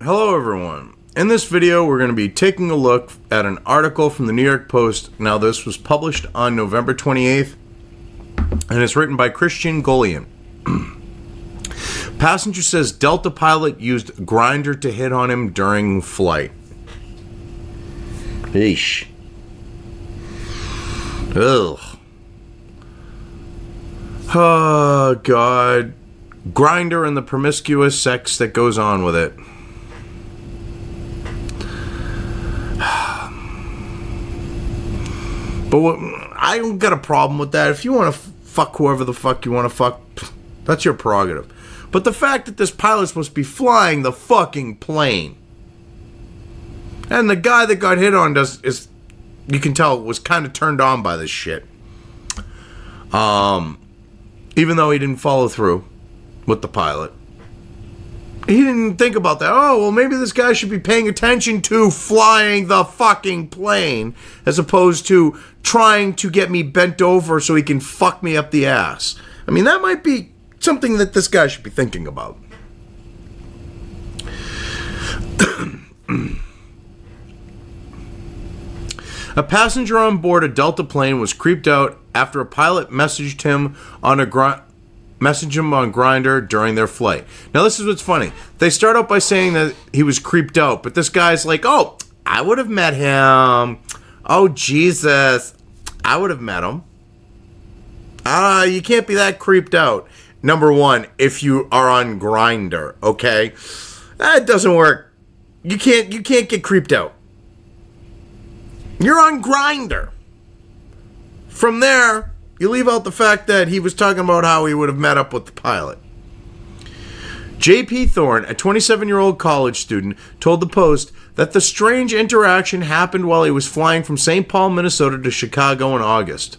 Hello everyone. In this video we're going to be taking a look at an article from the New York Post. Now this was published on November 28th and it's written by Christian Golian. Passenger says Delta pilot used Grindr to hit on him during flight. Eesh. Ugh. Oh God. Grindr and the promiscuous sex that goes on with it. But I don't got a problem with that. If you want to fuck whoever the fuck you want to fuck, that's your prerogative. But the fact that this pilot's supposed to be flying the fucking plane, and the guy that got hit on is you can tell was kind of turned on by this shit. Even though he didn't follow through with the pilot. He didn't think about that. Oh, well, maybe this guy should be paying attention to flying the fucking plane as opposed to trying to get me bent over so he can fuck me up the ass. I mean, that might be something that this guy should be thinking about. A passenger on board a Delta plane was creeped out after a pilot messaged him on Grindr during their flight. Now this is what's funny. They start out by saying that he was creeped out, but this guy's like, oh, I would have met him. Oh, Jesus. I would have met him. You can't be that creeped out. Number one, if you are on Grindr, okay? That doesn't work. You can't get creeped out. You're on Grindr. From there, you leave out the fact that he was talking about how he would have met up with the pilot. J.P. Thorne, a 27-year-old college student, told the Post that the strange interaction happened while he was flying from St. Paul, Minnesota to Chicago in August.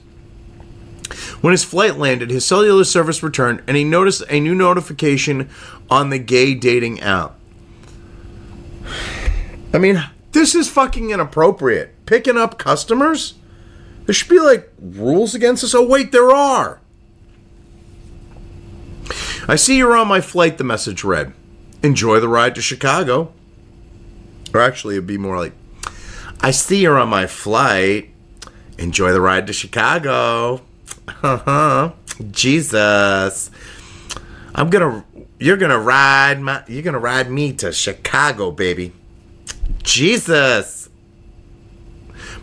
When his flight landed, his cellular service returned, and he noticed a new notification on the gay dating app. I mean, this is fucking inappropriate. Picking up customers? There should be, like, rules against this. Oh, wait, there are. I see you're on my flight, the message read. Enjoy the ride to Chicago. Or actually, it'd be more like, I see you're on my flight. Enjoy the ride to Chicago. Jesus. You're gonna ride me to Chicago, baby. Jesus.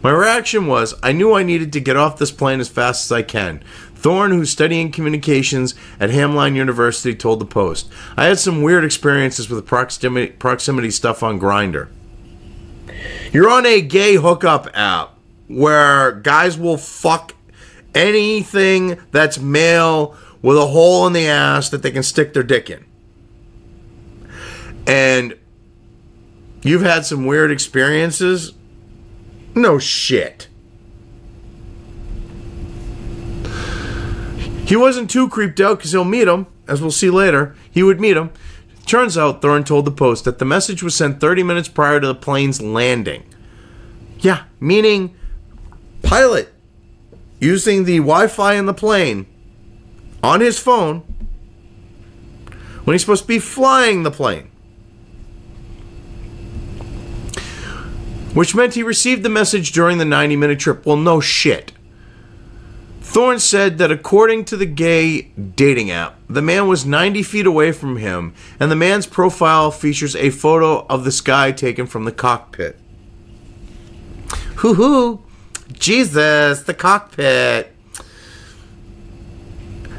My reaction was, I knew I needed to get off this plane as fast as I can. Thorne, who's studying communications at Hamline University, told the Post. I had some weird experiences with proximity stuff on Grindr. You're on a gay hookup app where guys will fuck anything that's male with a hole in the ass that they can stick their dick in. And you've had some weird experiences? No shit. He wasn't too creeped out because he'll meet him, as we'll see later. He would meet him. Turns out, Thorne told the Post that the message was sent 30 minutes prior to the plane's landing. Yeah, meaning pilot using the Wi-Fi in the plane on his phone when he's supposed to be flying the plane. Which meant he received the message during the 90-minute trip. Well, no shit. Thorne said that according to the gay dating app, the man was 90 feet away from him, and the man's profile features a photo of the sky taken from the cockpit. Hoo-hoo! Jesus, the cockpit.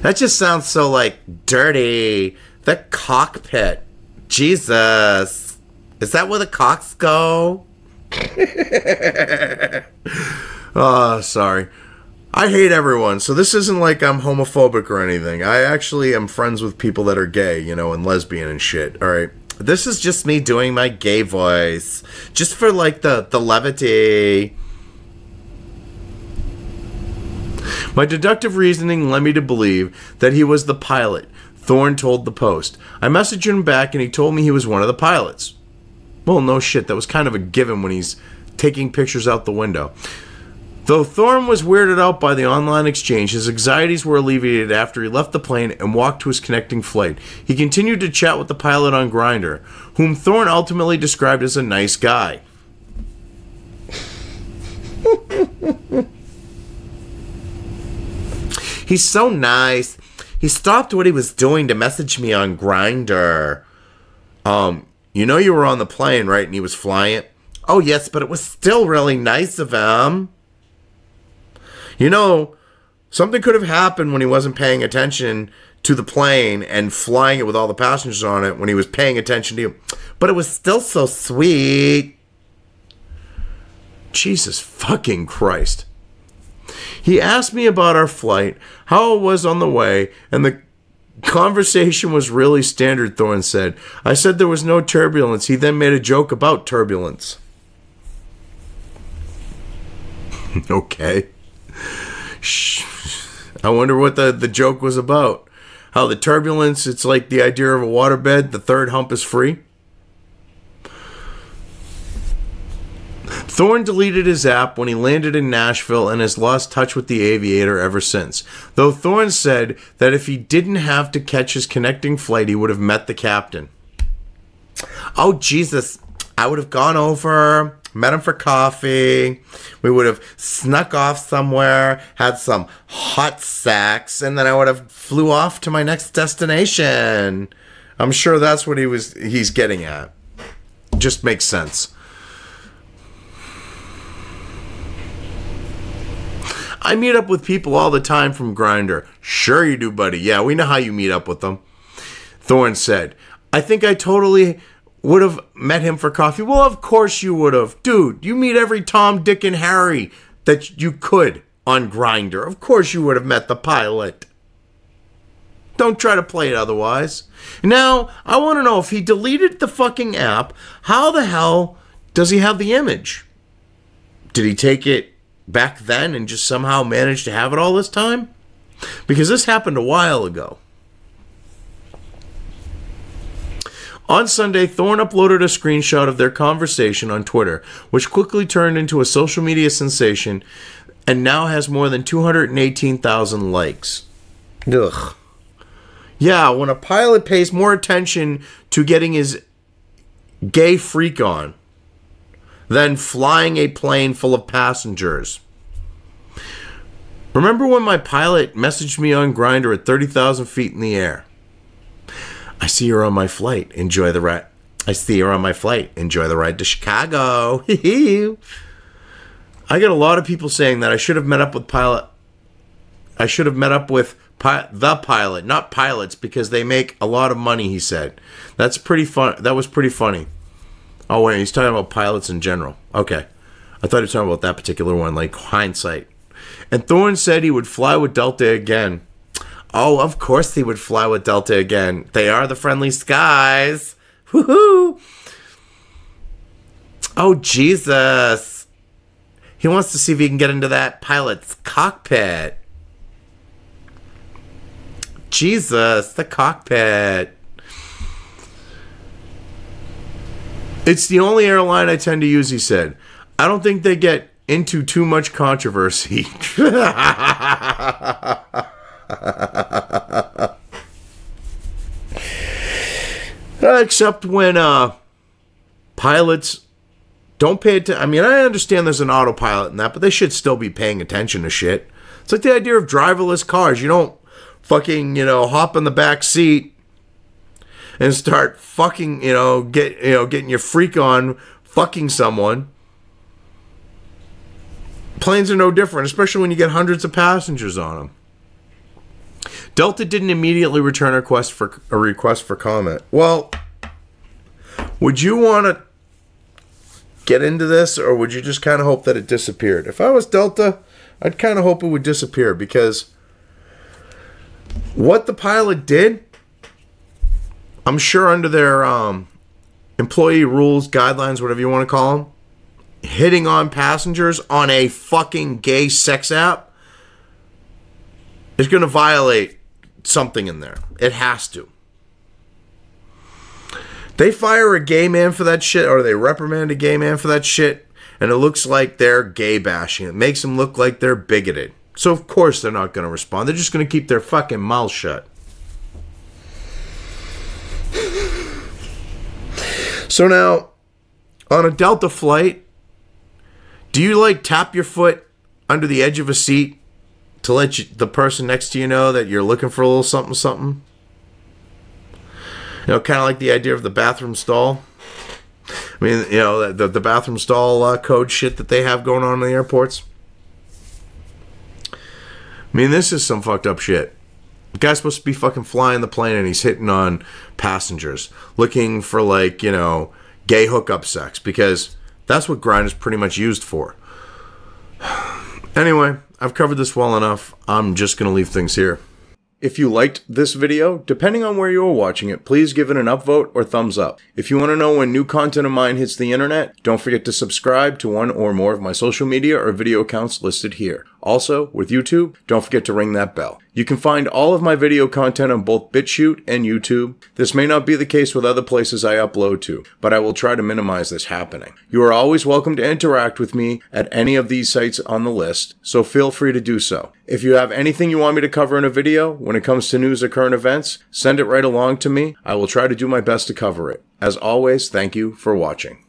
That just sounds so, like, dirty. The cockpit. Jesus. Is that where the cocks go? Oh, sorry. I hate everyone, so this isn't like I'm homophobic or anything. I actually am friends with people that are gay, you know, and lesbian and shit, alright? This is just me doing my gay voice. Just for, like, the levity. My deductive reasoning led me to believe that he was the pilot, Thorne told the Post. I messaged him back and he told me he was one of the pilots. Well, no shit, that was kind of a given when he's taking pictures out the window. Though Thorne was weirded out by the online exchange, his anxieties were alleviated after he left the plane and walked to his connecting flight. He continued to chat with the pilot on Grindr, whom Thorne ultimately described as a nice guy. He's so nice. He stopped what he was doing to message me on Grindr. You know you were on the plane, right? And he was flying it? Oh, yes, but it was still really nice of him. You know, something could have happened when he wasn't paying attention to the plane and flying it with all the passengers on it when he was paying attention to you. But it was still so sweet. Jesus fucking Christ. He asked me about our flight, how it was on the way, and the conversation was really standard, Thorne said. I said there was no turbulence. He then made a joke about turbulence. Okay. I wonder what the joke was about. How the turbulence, it's like the idea of a waterbed, the third hump is free. Thorne deleted his app when he landed in Nashville and has lost touch with the aviator ever since. Though Thorne said that if he didn't have to catch his connecting flight, he would have met the captain. Oh, Jesus. I would have gone over, met him for coffee. We would have snuck off somewhere, had some hot sex, and then I would have flew off to my next destination. I'm sure that's what he's getting at. Just makes sense. I meet up with people all the time from Grindr. Sure you do, buddy. Yeah, we know how you meet up with them. Thorne said, I think I totally would have met him for coffee. Well, of course you would have. Dude, you meet every Tom, Dick, and Harry that you could on Grindr. Of course you would have met the pilot. Don't try to play it otherwise. Now, I want to know if he deleted the fucking app, how the hell does he have the image? Did he take it back then and just somehow managed to have it all this time? Because this happened a while ago. On Sunday, Thorne uploaded a screenshot of their conversation on Twitter, which quickly turned into a social media sensation and now has more than 218,000 likes. Ugh. Yeah, when a pilot pays more attention to getting his gay freak on than flying a plane full of passengers. Remember when my pilot messaged me on Grindr at 30,000 feet in the air? I see you're on my flight. Enjoy the ride. I see you're on my flight. Enjoy the ride to Chicago. I get a lot of people saying that I should have met up with pilot. I should have met up with the pilot, not pilots, because they make a lot of money, he said. That's pretty fun. That was pretty funny. Oh, wait, he's talking about pilots in general. Okay. I thought he was talking about that particular one, like hindsight. And Thorne said he would fly with Delta again. Oh, of course he would fly with Delta again. They are the friendly skies. Woohoo! Oh, Jesus. He wants to see if he can get into that pilot's cockpit. Jesus, the cockpit. It's the only airline I tend to use, he said. I don't think they get into too much controversy. Except when pilots don't pay attention. I mean, I understand there's an autopilot in that, but they should still be paying attention to shit. It's like the idea of driverless cars. You don't fucking, hop in the back seat and start fucking, getting your freak on fucking someone. Planes are no different, especially when you get hundreds of passengers on them. Delta didn't immediately return a request for comment. Well, would you want to get into this, or would you just kind of hope that it disappeared? If I was Delta, I'd kind of hope it would disappear, because what the pilot did, I'm sure under their employee rules, guidelines, whatever you want to call them, hitting on passengers on a fucking gay sex app is going to violate something in there. It has to. They fire a gay man for that shit, or they reprimand a gay man for that shit, And it looks like they're gay bashing. It makes them look like they're bigoted. So of course they're not going to respond. They're just going to keep their fucking mouth shut. So now, on a Delta flight, do you like tap your foot under the edge of a seat to let the person next to you know that you're looking for a little something something? You know, kind of like the idea of the bathroom stall. I mean, you know, the bathroom stall code shit that they have going on in the airports. I mean, this is some fucked up shit. The guy's supposed to be fucking flying the plane and he's hitting on passengers, looking for, like, you know, gay hookup sex, because that's what Grindr is pretty much used for. Anyway, I've covered this well enough. I'm just going to leave things here. If you liked this video, depending on where you are watching it, please give it an upvote or thumbs up. If you want to know when new content of mine hits the internet, don't forget to subscribe to one or more of my social media or video accounts listed here. Also, with YouTube, don't forget to ring that bell. You can find all of my video content on both BitChute and YouTube. This may not be the case with other places I upload to, but I will try to minimize this happening. You are always welcome to interact with me at any of these sites on the list, so feel free to do so. If you have anything you want me to cover in a video, when it comes to news or current events, send it right along to me. I will try to do my best to cover it. As always, thank you for watching.